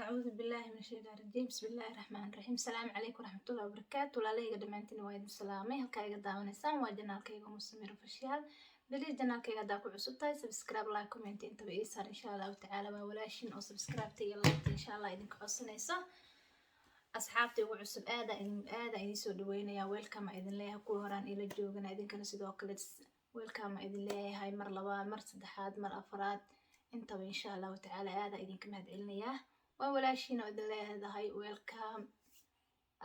أعوذ بالله من الشيطان الرجيم بسم الله الرحمن الرحيم السلام عليكم ورحمة الله وبركاته walaalahayga dhamaantiin waa idin salaamay halkaa iga daawanaysaan waa janaalkayga Musmir Official bali janaalkayga hadaa ku cusub tahay subscribe like comment intaba ii saar insha Allah taala waa walaashin oo subscribe iyo like insha Allah idinka codsanaysa asxaabtay ugu cusub aada idin soo dhaweynaya welcome idin leeyahay ku horaan ila joogana idinkana sidoo kale welcome idin leeyahay mar labaad mar saddexaad mar afraad intaba insha Allah taala aada idinka mahad celinaya وولاشين ودن لهذا ويلكم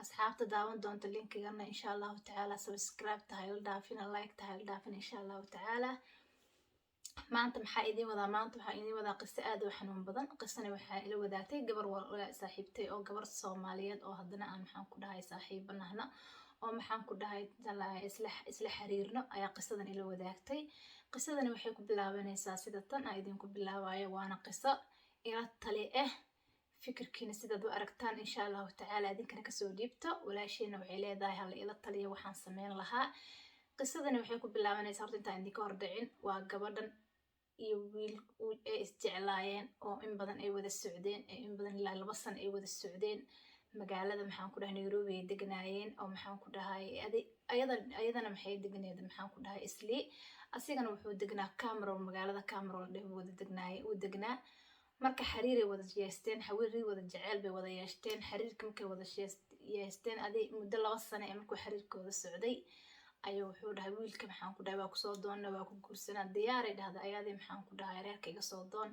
أصحاب تداون دون تلينك قلنا إن شاء الله تعالى سبسكرايب تهيل دافين لايك تهيل دافين إن شاء الله تعالى ما أنت محايدين وذا ما أنت محايدين وذا قصة آد وحنون بدن قصة وحائل وذاتي قبر ولا صاحبتي أو قبر الصوماليات أو هدنا أنا محن كده هاي صاحبنا هنا أو محن كده هاي تلا إسلح حريرنا أي قصة إلى وذاتي قصة وحيكم بالله بنيسا سيدتنا أيدينكم بالله وأنا قصة إلى الطليقة fikirkiina sidaad u aragtaan insha Allah taala idinkana ka soo dhiibto walaashayna waxay leedahay hal ila taliyo waxaan sameyn lahaa qisadani waxay ku bilaabanaysaa horta inta idinka hordhicin waa gabadhan iyo wiil ay isjeclaayeen oo in badan ay wada socdeen in badan ilaa 2 sano ay wada socdeen magaalada maxaan ku dhahay Nairobi ay degnaayeen oo maxaan ku dhahay ayadana maxay degneed maxaan ku dhahay Isli asigana wuxuu degnaa Cameroon magaalada Cameroon wada degnaayay uu degnaa marka xiriir ay wada yeesteen xiriir wada jacayl bay wada yeesteen xiriirka markay wada yeesteen aday muddo 2 sano markuu xiriirkooda socday ayuu wuxuu dhahay wiilka maxaan ku dhahay waa ku soo doonaa waa ku guursanaa diyaar ay dhahday ayadii maxaan ku dhahay reerka iga soo doon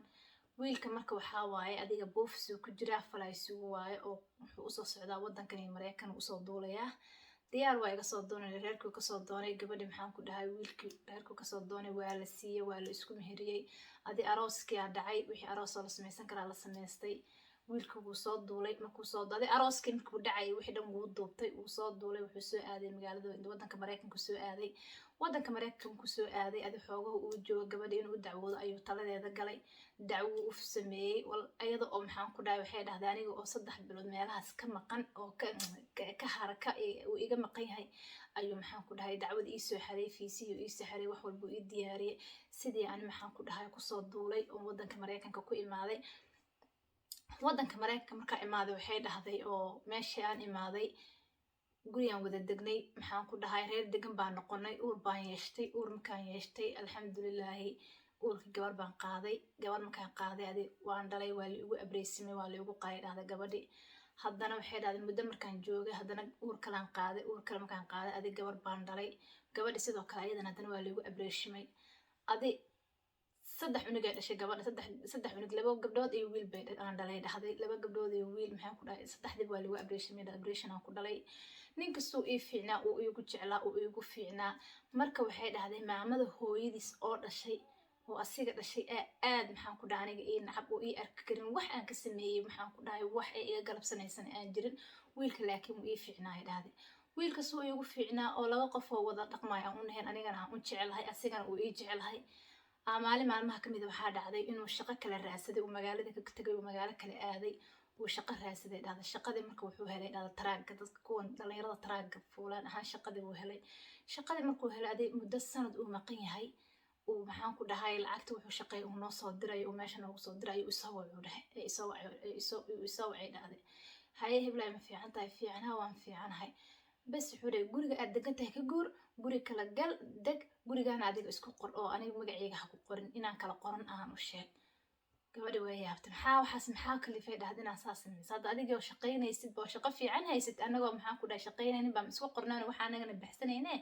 wiilka marka waxa waaye adiga boofsu ku jira falaysu waaye oo wuxuu u soo socdaa wadankan Mareykan u soo duulaya diyaar waa iga soo doonay reerku ka soo doonay gabadhi maxaan ku dhahay wiilkii reerku ka soo doonay waa la siiyay waa la isku meheriyay adi arooskii dhacay wixii aroos la sameeysan kara la sameystay wiilku wuu soo duulay markuu soo daaday arooskii markuu dhacay wixii dhan wuu duubtay uu soo duulay wuxuu soo aaday magaalada wadanka Mareykanka soo aaday wadanka Mareykanka soo aaday adi xoogaha uu joogo gabadhi inuu dacwoodo ayuu taladeeda galay dacwo u sameeyay ayada oo maxaan ku dhahay waxay dhahday aniga oo 3 bilood meelahaas ka maqan oo ka haraka uu iga maqan yahay ayuu maxaan ku dhahay dacwad ii soo xaray fiisi ii soo xaray wax walba ii diyaariyay sidii aan maxaan ku dhahay ku soo duulay oo wadanka Mareykanka ku imaaday wadanka Mareykanka marka imaaday waxay dhahday oo meeshii aan imaaday guriyan wada degnay maxaan ku dhahay reer degan baan noqonay uur baan yeeshtay uur markaan yeeshtay alxamdulillah uurki gabar baan qaaday gabar markaan qaaday adi waan dhalay waa la igu abreysimay waa la igu qaaday gabadhi haddana waxay dhahday muddo markaan joogay haddana uur kalaan qaaday uur kale markaan qaaday adi gabar baan dhalay gabadhi sidoo kale ayadana haddana waa la igu abreysimay adi 3 cunug ay dhashay gabadha 3 cunug 2 gabdhood iyo wiil bay aan dhalay dhahday 2 gabdhood iyo wiil maxaan ku dhahay 3dii waa lagu abreysimay aan ku dhalay ninka soo ii fiicnaa oo igu jeclaa oo igu fiicnaa marka waxay dhahday maamada hooyadiis oo dhashay oo asiga dhashay aad maxaan ku dhahay aniga nacab oo ii arki karin wax aan ka sameeyay maxaan ku dhahay wax ay iga galabsanaysan aan jirin wiilka laakiin uu ii fiicnaa ay dhahday wiilka soo igu fiicnaa oo 2 qof oo wada dhaqmay aan u nahayn anigana aan u jecelahay asigana uu ii jecelahay maalmaha kamid waxa dhacday inuu shaqo kala raadsaday oo magaalada ka tagay oo magaalo kale aaday oo shaqo raadsaday dhacday shaqadii markuu wuxuu helay taraaga dadka kuwan dhalinyarada taraaga fuulaan ahaan shaqadii uu helay shaqadii markuu helay muddo sanad uu maqan yahay oo maxaan ku dhahay lacagta wuxuu shaqay uu noo soo diray oo meesha noogu soo diray uu soo wacay dhacday haye hiblay ma fiican tahay fiicnaa waan fiicanahay bas wuxuu guriga aad degantahay ka guur guri kala gal deg gurigaana adiga isku qor oo aniga magacayga ha ku qorin inaan kala qoran aan u sheeg gabadhi way yaabtay maxaa kalifay dhahdina asaasay sad adiga oo shaqeynaysid boo shaqo fiican haysid anagoo maxaan ku dhahay shaqeynaynin baan isku qornaan waxa anagana baxsanayne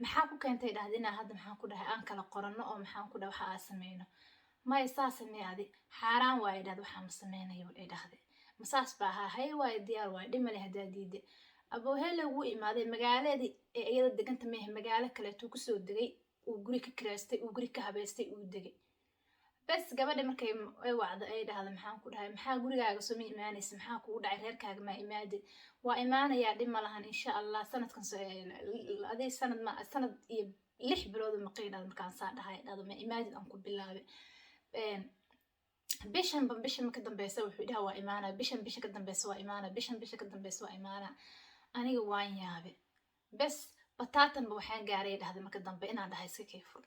maxaa ku keentay dhahdina hadda maxaan ku dhahay aan kala qorano oo maxaan ku dhahay waxa aan sameeyno ma isaasay adi xaraan way dhahday waxa ma sameynayo ay dhahday masaas baa hay way diyaar way dhimale hadaa diiday aboo hele wuu imaaday magaaladii ee iyada deganta meehe magaalo kale tuu ku soo degay uu guri ka kireystay uu guri ka habeystay uu degay bas gabadha markay ay wacdo ay dhahdo maxaan ku dhahay maxaa gurigaaga soo ma imaanaysa maxaa kugu dhacay reerkaaga ma imaadid waa imaanaya dhima lahan insha Allah sanadkan soo aday sanad iyo 6 bilood ma qeynaa markaan saa dhahay dhado ma imaadid aan ku bilaabay bishan ka dambaysa wuxuu dhahaa waa imaana bishan ka dambaysa waa imaana bishan ka dambaysa waa imaana aniga waan yaabe bas bataatan ba waxaan gaaray dhahday marka dambe inaan dhahay iska keefur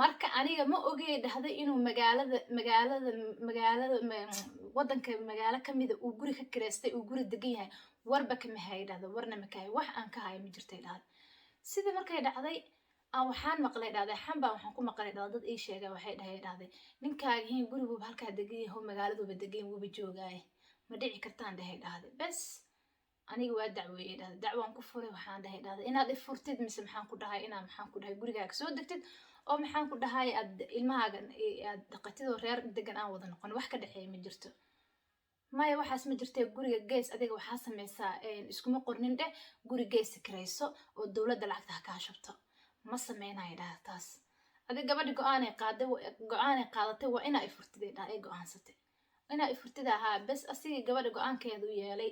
marka aniga ma ogey dhahday inuu magaalada wadanka magaalo kamida uu guri ka kireystay uu guri degan yahay warba kama hay dhahday warna ma kahay wax aan ka hayo ma jirtay dhahday sida markay dhacday aan waxaan maqlay dhahday xamba waxaan ku maqlay dhahday dad ii sheegay waxay dhahday ninkaagiin gurigu halka degan yahay magaaladuba degan wuba joogay ma dhici kartaan dhahday bas aniga waa dacweeyay dhahday dacwaan ku furay waxaan dhahday inaad i furtid mise maxaan ku dhahay inaan maxaan ku dhahay gurigaaga soo degtid oo maxaan ku dhahay aad ilmahaaga aad dhaqatid oo reer degan aan wada noqon wax ka dhaxeey ma jirto maya waxaas ma jirtay guriga gees adiga waxaa sameysaa iskuma qornin dheh guri gees kirayso oo dawladda lacagta ka shubto ma sameynayo dhahday taas adiga gabadhi go'aanay qaadatay waa inaa i furtid ay go'aansatay inaa i furtid ahaa bas asiga gabadha go'aankeedu yeelay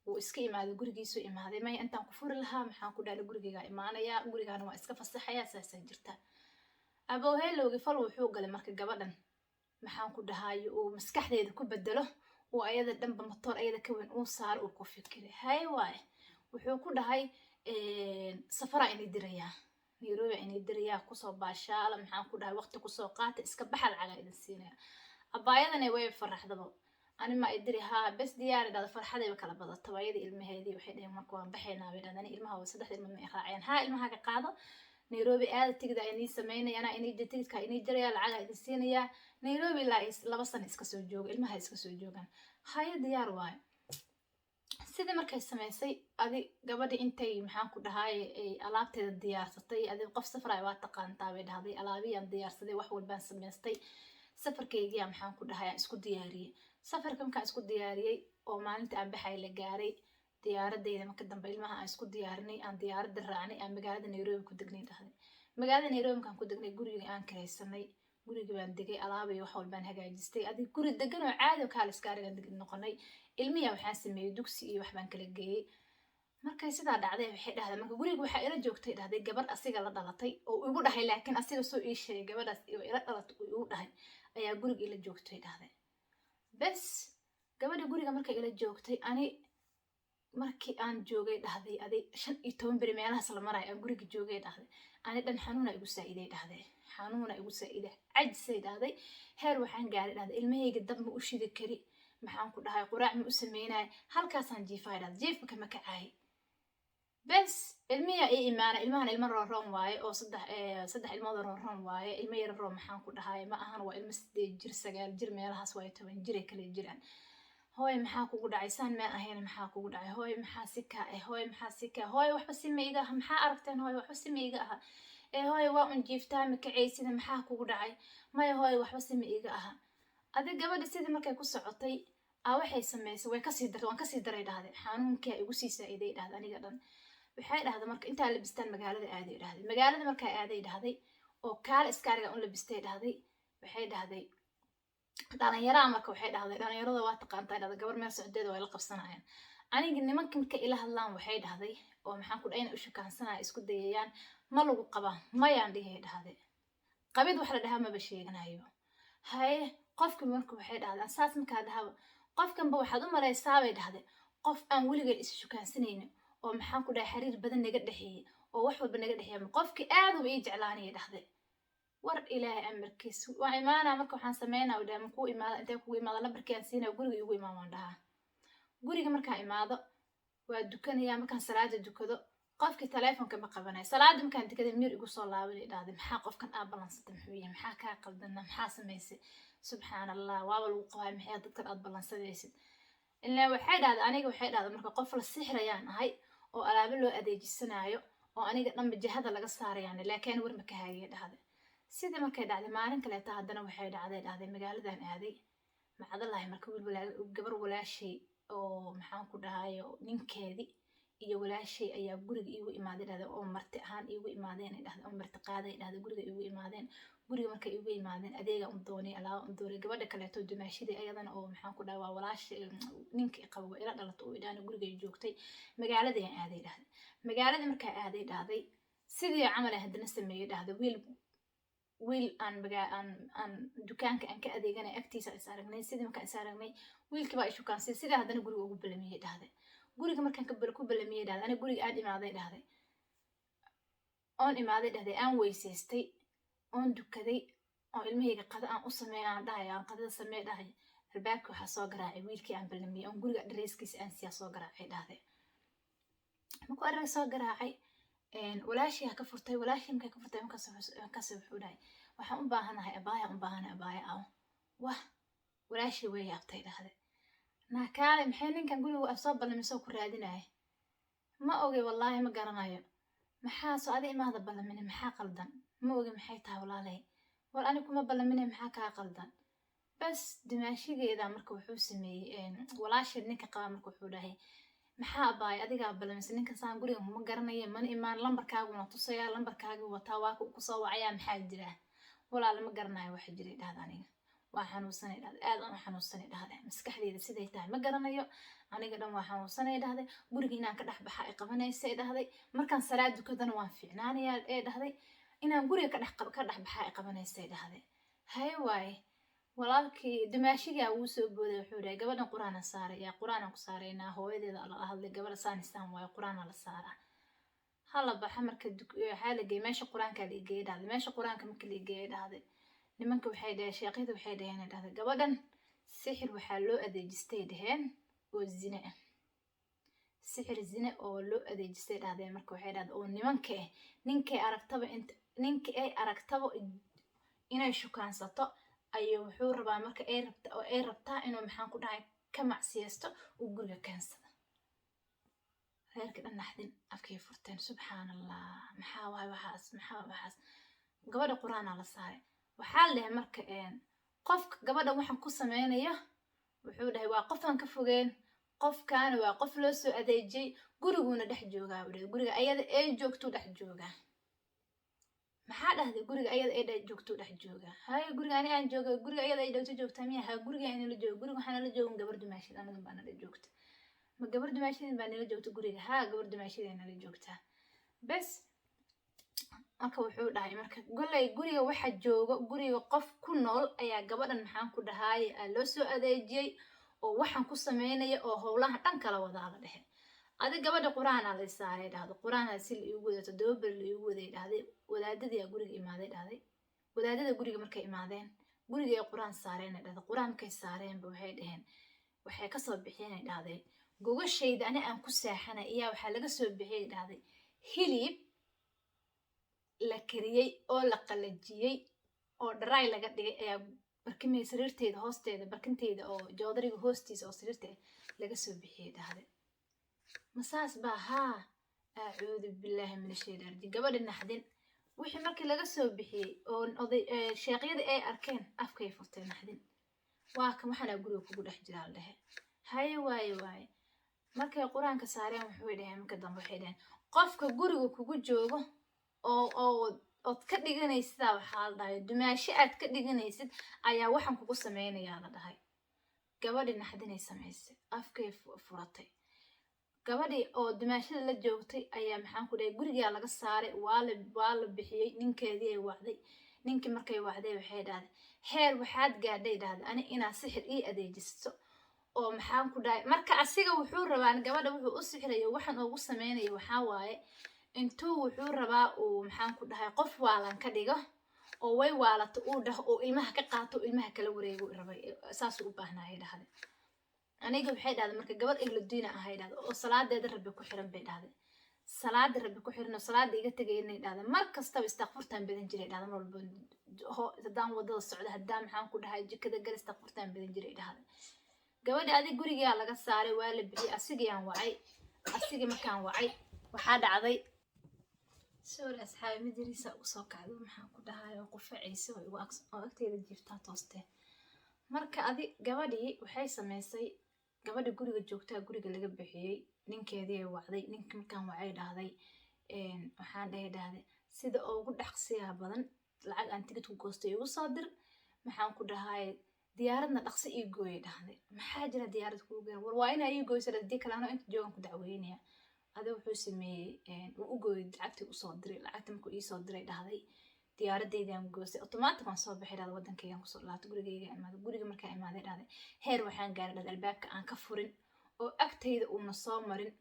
wuu iska imaaday gurigiisu imaaday maya intaan ku furi lahaa maxaan ku dhahay gurigayga imaanaya gurigaana waa iska fasaxaya saasay jirta abowheelowgi fal wuxuu galay marka gabadhan maxaan ku dhahay uu maskaxdeeda ku bedelo oo ayada dhanba matoor ayada ka weyn uu saaro uu ku fikiray hay waay wuxuu ku dhahay safara inay diraya Nairobi inay diraya kusoo baashaala maxaan ku dhahay waqti kusoo qaata iska baxal caga idin siinaya abaayadana way faraxdaba ani ma idiri ha bas diyaar dhada farxaday kala badato waayada ilmaheedii waxay dhahay marka waan baxaynaa way dhadani ilmaha waa saddex ilmo ma raaceen ha ilmaha ka qaado Nairobi aad tigida inay sameynayaan inay tigidka inay diraya lacag idin siinaya Nairobi la is 2 sano iska soo joogo ilmaha iska soo joogan hay diyaar waay sida markay sameysay adi gabadhi intay maxaan ku dhahay ay alaabteeda diyaarsatay adi qof safar ay waa taqaantaa way dhahday alaabiyaan diyaarsaday wax walbaan sameystay safarkayga maxaan ku dhahay isku diyaariyay safarka markaan isku diyaariyay oo maalinta aan baxay la gaaray diyaaradeyda marka dambe ilmaha aan isku diyaarinay aan diyaaradda raacnay aan magaalada Nairobi ku degnay dhahday magaalada Nairobi kan ku degnay guriga aan kireysanay guriga baan degay alaab iyo wax walbaan hagaajistay adig guri degan oo caadi oo kale iska arigan degan noqonay ilmiya waxaan sameeyay dugsi iyo wax baan kala geeyay markay sidaa dhacday waxay dhahday marka guriga waxa ila joogtay dhahday gabar asiga la dhalatay oo igu dhahay laakiin asiga soo ii sheegay gabadhaas ila dhalatay oo igu dhahay ayaa guriga ila joogtay dhahday bas gabadha guriga markay ila joogtay ani markii aan joogay dhahday adi 15 bari meelahaas la maray aan guriga joogay dhahday ani dhan xanuuna igu saaciday dhahday xanuuna igu saaciday ajisay dhahday heer waxaan gaaray dhahday ilmahayga dab ma u shidi kari maxaan ku dhahay quraac ma u sameynay halkaasaan jiifay dhahday jiifka kama kacay bas ilmiya ay imaana ilmahan ilmo roon waaye oo saddex ilmood roon waaye ilmo yar roon maxaan ku dhahay ma ahan waa ilmo 8 jir 9 jir meelahaas waa 10 jir kale jiraan hooy maxaa kugu dhacay saan ma ahayn maxaa kugu dhacay hooy maxaa sika hooy maxaa sika hooy waxba simeyga maxaa aragteen hooy waxba simeyga ah hooy waa un jiiftaa ma kaceysida maxaa kugu dhacay may hooy waxba simeyga ah adiga gabadha sidii markay ku socotay waxay sameysay way ka sii dartay waan ka sii daray dhahday xanuunka igu sii saaciday dhahday aniga dhan waxay dhahday marka inta la bistaan magaalada aaday dhahday magaalada marka aaday dhahday oo kaal iskaariga un la bistay dhahday waxay dhahday dhalinyarada marka waxay dhahday dhalinyarada waa taqaantaa dhahday gabar meel socdeed way la qabsanayaan aniga nimanka marka ila hadlaan waxay dhahday oo maxaan ku dhayn u shukaansanaay isku dayayaan ma lagu qaba mayaan dhigay dhahday qabid wax la dhahaa ma ba sheeganayo hay qofka marka waxay dhahday asaas marka dhahaa qofkan ba waxaad u maleysaa bay dhahday qof aan weligeed is shukaansanayno oo maxaan ku dhahay xiriir badan naga dhaxeeyay oo wax walba naga dhaxeeyay qofki aad u ii jeclaanay dhahday war ilaahay amarkiis waa imaana marka waxaan sameeynaa oo ku imaada intee ku imaada lambarkii aan siinay guriga igu imaamaan dhaha guriga marka imaado waa dukanaya markaan salaada dukado qofki telefoonka ma qabanay salaada markaan dukada mir igu soo laabay dhahday maxaa qofkan aad balansatay muxuu yahay maxaa ka qaldana maxaa sameysay subhanallah waa lagu qabay maxay dadkan aad balansadaysid ilaa waxay dhahday aniga waxay dhahday marka qof la sixrayaan ahay oo alaabo loo adeejisanaayo oo aniga dhanba jihada laga saarayaan laakiin war ma ka haagay dhahday sida markay dhacday maalin kale taa hadana waxay dhacday magaaladan aaday macdalahay marka gabar walaashay oo maxaan ku dhahay ninkeedii iyo walaashay ayaa guriga iigu imaaday dhahday oo marti ahaan iigu imaadeen dhahday oo marti qaaday dhahday guriga iigu imaadeen guriga markay iigu imaadeen adeega u doonay alaa u doonay gabadha kale oo dumaashidii ayadana oo maxaan ku dhahay waa walaashay ninkii qabo ila dhalato oo idaan guriga joogtay magaaladeen aaday dhahday magaalada markay aaday dhahday sidii camal ah hadana sameeyay dhahday wiil aan dukaanka aan ka adeeganay agtiisa is aragnay sidii markaan is aragnay wiilkii baa ishukaansi sidii hadana guriga ugu balamiyay dhahday guriga markaan ku balamiyay dhahday ana guriga aad imaaday dhahday oon imaaday dhahday aan weysaystay oon dukaday oo ilmahayga qada aan u sameeyay aan dhahay aan qadada sameey dhahay albaabkii waxaa soo garaacay wiilkii aan ballamiyey oon guriga adreeskiisa aan siyaa soo garaacay dhahday markuu arag soo garaacay walaashii ka furtay walaashii markay ka furtay markaas wuxuu dhahay waxaan u baahanahay abaaya aw wah walaashii way yaabtay dhahday naakaale maxay ninkan guriga soo ballamisoo ku raadinaya ma oge wallaahi ma garanayo maxaa soo adi imaada ballamine maxaa qaldan ma oge maxay tahay walaalay war ani kuma ballamine maxaa kaa qaldan bas dimaashigeeda marka wuxuu sameeyey walaashii ninka qaba marka wuxuu dhahay maxaa abaay adigaa ballamise ninka saan guriga ma garanayo mana imaan lambarkaaguna tusayaa lambarkaagii wataa waa ku soo wacayaa maxaa jira walaal ma garanayo waxa jiray dhahda aniga waa xanuunsanay dhahda aad aan xanuunsanay dhahda maskaxdeeda siday tahay ma garanayo aniga dhan waa xanuunsanay dhahday guriga inaan ka dhex baxa ay qabanaysay dhahday markaan salaad dukadana waan fiicnaanayaa ee dhahday inaan guriga ka dhex baxa ay qabanaysay dhahday hay waaye walaalkii dimaashigaa wuu soo booday wuxuu dhahay gabadhan quraan saaray yaa quraan ku saaraynaa hooyadeeda la hadlay gabadha saanistaan waaye quraan la saaraa hala baxa marka waxaa la geeyay meesha quraanka la geeyay dhahday meesha quraanka marka la geeyay dhahday nimanka waxay dhahay sheeqyada waxay dhaheen dhahday gabadhan sixir waxaa loo adeejistay dhaheen oo zina ah sixir zina oo loo adeejistay dhahday marka waxay dhahday oo ninkay aragtaba inay shukaansato ayuu wuxuu rabaa marka ay rabtaa inuu maxaan ku dhahay ka macsiyeysto uu guriga keensado reerka dhan naxdin afkay furteen subxaanallah maxaa waay waxaas gabadha quraana la saaray waxaa leeyahay marka qofka gabadha waxaan ku sameynaya wuxuu dhahay waa qofaan ka fogeen qofkaana waa qof loo soo adeejiyey guriguna dhex joogaa guriga ayada ay joogtuu dhex joogaa maxaa dhahday guriga ayada ay joogtuu dhex joogaa hay guriga ani aan jooga guriga ayada ay joogtaa miya ha guriga aan la joogo guriga waxaan la joogan gabar dumaashid anadan baan la joogta ma gabar dumaashid baan la joogta guriga ha gabar dumaashid aan la joogtaa bas marka wuxuu dhahay marka golay guriga waxa jooga guriga qof ku nool ayaa gabadhan maxaan ku dhahay loo soo adeejiyey oo waxaan ku sameynaya oo howlaha dhan kala wadaa la dhahay adi gabadha quraana la saaray dhahdo quraana si la igu wadato doobar la igu waday dhahday wadaadadii guriga imaaday dhahday wadaadada guriga markay imaadeen guriga ay quraan saareen dhahday quraan markay saareen waxay dhaheen waxay ka soo bixiyeen dhahday gogashayda ani aan ku saaxanay ayaa waxa laga soo bixiyay dhahday hilib la kariyay oo la qalajiyay oo dry laga dhigay ayaa barkimay sariirteeda hoosteeda barkinteeda oo joodariga hoostiisa oo sariirteeda laga soo bixiyay dhahday masaas baa haa acuudu billaahi min ashaytaan rajiim gabadha naxdin wixii markii laga soo bixiyey oo sheeqyada ay arkeen afkay furtay naxdin waa kan waxaana guriga kugu dhex jiraa dhahe haye waaye markay quraanka saareen wuxuu dhaheen marka dambe waxay dhaheen qofka guriga kugu joogo ood ka dhiganaysid waxaa la dhahay dumaashi aad ka dhiganaysid ayaa waxaan kugu sameynayaa la dhahay gabadhi naxdinay samaysay afkay furatay gabadhi oo dumaashada la joogtay ayaa maxaan ku dhahay gurigaa laga saaray waa la bixiyey ninkeedii ay wacday ninkii markay wacday waxay dhahday heer waxaad gaadhay dhahday ani inaa sixir ii adeejisto oo maxaan ku dhahay marka asiga wuxuu rabaa gabadha wuxuu u sixirayo waxaan ugu sameynayo waxaa waaye intuu wuxuu rabaa uu maxaan ku dhahay qof waalan ka dhigo oo way waalato uu dhaho oo ilmaha ka qaato ilmaha kala wareego rabay saasuu u baahnaayo dhahday aniga waxay dhahday marka gabadh egludiina ahay dhahday oo salaadeeda rabbi ku xiran bay dhahday salaada rabbi ku xiran oo salaada iga tagaynay dhahday mar kastaba istighfartaan badan jiray dhahday mar walba haddaan wadada socda haddaan maxaan ku dhahay jikada gal istighfartaan badan jiray dhahday gabadha adig gurigaa laga saaray waa la bixiyay asigii markaan wacay waxaa dhacday sorry asxaabi madariisa ugu soo kacdo maxaan ku dhahay oo qufacaysa oo agteeda jiiftaa toostee marka gabadhii waxay samaysay gabadha guriga joogtaa guriga laga bixiyey ninkeedii ay wacday ninka markaan wacay dhahday waxaan dhahday sida ugu dhaqsiyaha badan lacag aan tigid ku goostay igu soo dir maxaan ku dhahay diyaaradna dhaqsi ii gooyay dhahday maxaa jira diyaarad kuu gooyn war waa inaa ii gooyso hadii kale anoo inta joogan ku dacweynaya wuxuu sameeyey uu u gooyay lacagtii usoo diray lacagta markuu iisoo diray dhahday diyaaradaydan goostay automatic waan soo bixay dhahday wadankaygan kusoo laabtay gurigayga imaaday guriga markaa imaaday dhahday heer waxaan gaaray dhahday albaabka aan ka furin oo agtayda uuna soo marin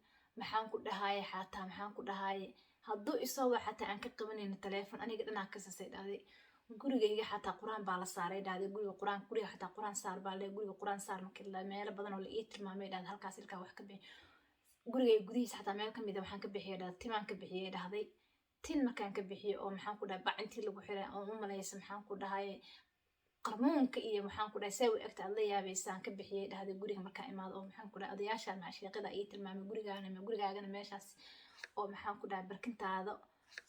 maxaan ku dhahaye xataa maxaan ku dhahaye hadduu isoo waa xataa aan ka qabanayno taleefon aniga dhanaa ka sasay dhahday gurigayga xataa quraan baa la saaray dhahday guriga xataa quraan saar baa le guriga quraan saar markii la meelo badan oo la ii tilmaamay dhahday halkaas ilkaa wax ka bixi gurigay gudihiisa xataa meel kamid waxaan ka bixiyay dhahday timaan ka bixiyay dhahday tin markaan ka bixiyay oo maxaan ku dhahay bacintii lagu xiray oo u malaysa maxaan ku dhahay qarmuunka iyo maxaan ku dhahay say u egta aad la yaabaysaan ka bixiyay dhahday guriga markaan imaado oo maxaan ku dhahay odayaashaan macsheeqada ii tilmaamay gurigaagana meeshaas oo maxaan ku dhahay barkintaada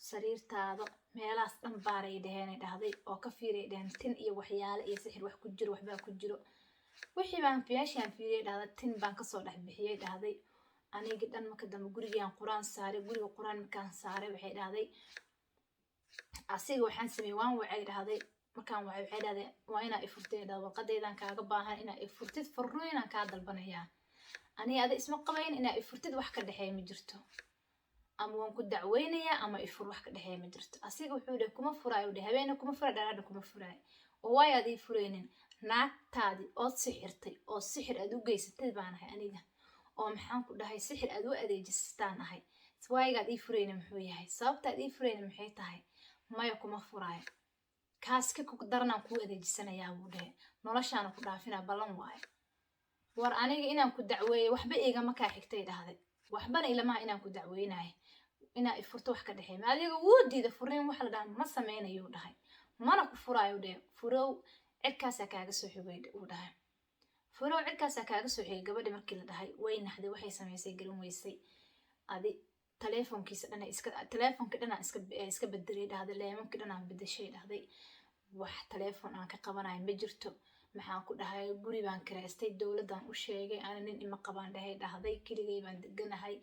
sariirtaada meelahaas dhan baaray dhaheenay dhahday oo ka fiiray dhaheen tin iyo waxyaale iyo sixir wax ku jiro waxbaa ku jiro wixii baan meeshaan fiiriyay dhahday tin baan kasoo dhex bixiyay dhahday anigi dhan marka dambe gurigaan quraan saaray guriga quraan markaan saaray waxay dhahday asiga waxaan sameeyey waan wacay dhahday markaan wacay waxay dhahday waa inaa ifurtay dhahday warqadeydaan kaaga baahan inaa ifurtid furno inaan kaa dalbanayaa aniga ada isma qabayn inaa ifurtid wax ka dhexeey ma jirto ama waan ku dacweynayaa ama ifur wax ka dhexeey ma jirto asiga wuxuu dhahay kuma furaayo dhahay habeena kuma furaayo dhalaadha kuma furaayo oo waay aad ii fureynin naagtaadii ood sixirtay oo sixir aad u geysatay baan ahay aniga oo maxaan ku dhahay sixir aad u adeejistaan ahay waaygaad ii fureynin muxuu yahay sababtaad ii fureynin maxay tahay maya kuma furaayo kaaska ku daranaan kuu adeejisanayaa buu dhahay noloshaana ku dhaafinaa ballan waayo war aniga inaan ku dacweeyo waxba igama kaa xigtay dhahday waxbana ilamaha inaan ku dacweynayo inaa ifurto wax ka dhexeey ma adiga wuu diida furiin wax la dhaha ma sameynayuu dhahay mana ku furaayo dhahay furow cirkaasaa kaaga soo xigay uu dhahay furow cirkaasaa kaaga soo xigay gabadhi markii la dhahay way naxday waxay samaysay garan weysay adi telefonkiisa dhana telefonka dhana iska bedelay dhahday leemanka dhana bedeshay dhahday wax telefon aan ka qabanayo ma jirto maxaan ku dhahay guri baan kireystay dowladdan u sheegay ana nin ima qabaan dhahday keligay baan deganahay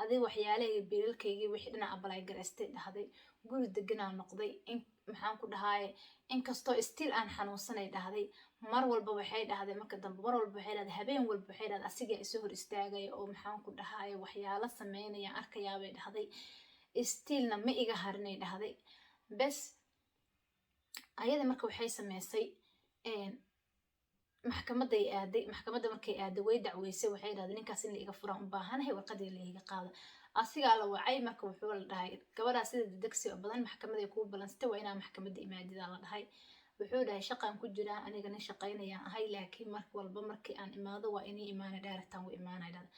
adi waxyaalahay biilalkaygii wixii dhana abalay gareystay dhahday guri deganaan noqday in maxaan ku dhahay inkastoo still aan xanuunsanay dhahday mar walba waxay dhahday marka dambe mar walba waxay dhahday habeen walba waxay dhahday asiga isoo hor istaagay oo maxaan ku dhahay waxyaalo sameynaya arkayaa bay dhahday stillna ma iga harinay dhahday bes ayada marka waxay sameysay maxkamaday aaday maxkamadda markay aaday way dacweysay waxay dhahday ninkaas in la iga furaan u baahanahay warqadii la iga qaado asigaa la wacay marka wuxuu la dhahay gabadhaa sida degdegsi oo badan maxkamaday kuu balansatay waa inaa maxkamadda imaadidaa la dhahay wuxuu dhahay shaqaan ku jiraa aniga nin shaqaynayaan ahay laakiin mar walba markii aan imaado waa inii imaana dhaaragtaan wuu imaanay dhahday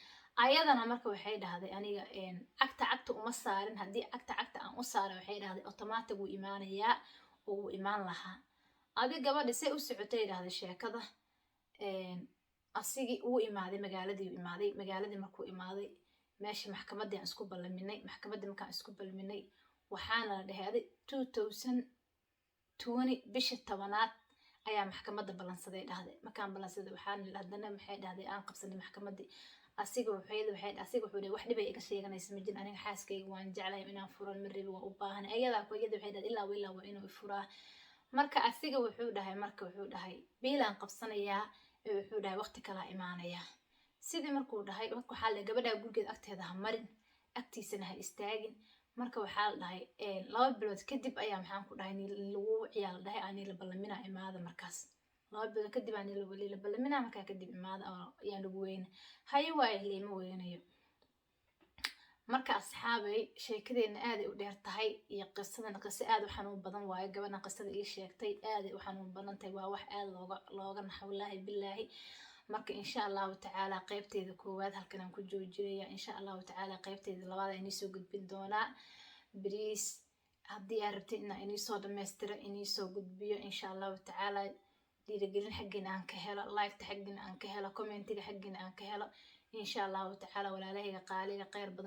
ayadana marka waxay dhahday aniga cagta uma saarin haddii cagta aan u saaray waxay dhahday automatic wuu imaanayaa oo wuu imaan lahaa adi gabadhi say u socotay dhahday sheekada asigii uu imaaday magaaladii markuu imaaday meesha maxkamadii aan isku ballaminay maxkamadii markaan isku ballaminay waxaana la dhahay adi 2020 bisha 10aad ayaa maxkamadda ballansaday dhahday markaan ballansaday waxaana haddana maxay dhahday aan qabsanay maxkamadii asiga wuxuu dhahay wax dhibay iga sheeganaysa ma jirin aniga xaaskayga waan jeclahay inaan furan ma rabi waa u baahan iyada waxay dhahday ilaa waa inuu furaa marka asiga wuxuu dhahay biilaan qabsanayaa wuxuu dhahay waqti kala imaanaya sidii markuu dhahay waxaa la gabadha gurigeed agteeda ha marin agtiisana ha istaagin marka waxaa la dhahay 2 bilood kadib ayaa maxaan ku dhahay lagu ciyaal dhahay aan la ballamina imaada markaas 2 bilood kadib aan la ballamina marka kadib imaada ayaan lagu weyn hay waay leema weynayo marka asxaabay sheekadeena aad ay u dheer tahay iyo qisadana qiso aad u xanuun badan waayo gabadhan qisada ii sheegtay aad ay u xanuun badan tahay waa wax aad looga naxawlaahi billaahi marka insha Allah ta'ala qaybteeda koowaad halkan aan ku joojinaya insha Allah ta'ala qaybteeda labaad aan soo gudbin doonaa bariis haddii aad rabtid inaan soo dhameystiro soo gudbiyo insha Allah ta'ala dhiirigelin xaggina aan ka helo like xaggina aan ka helo commentiga xaggina aan ka helo insha Allah ta'ala walaalahayga qaaliga qeyr badan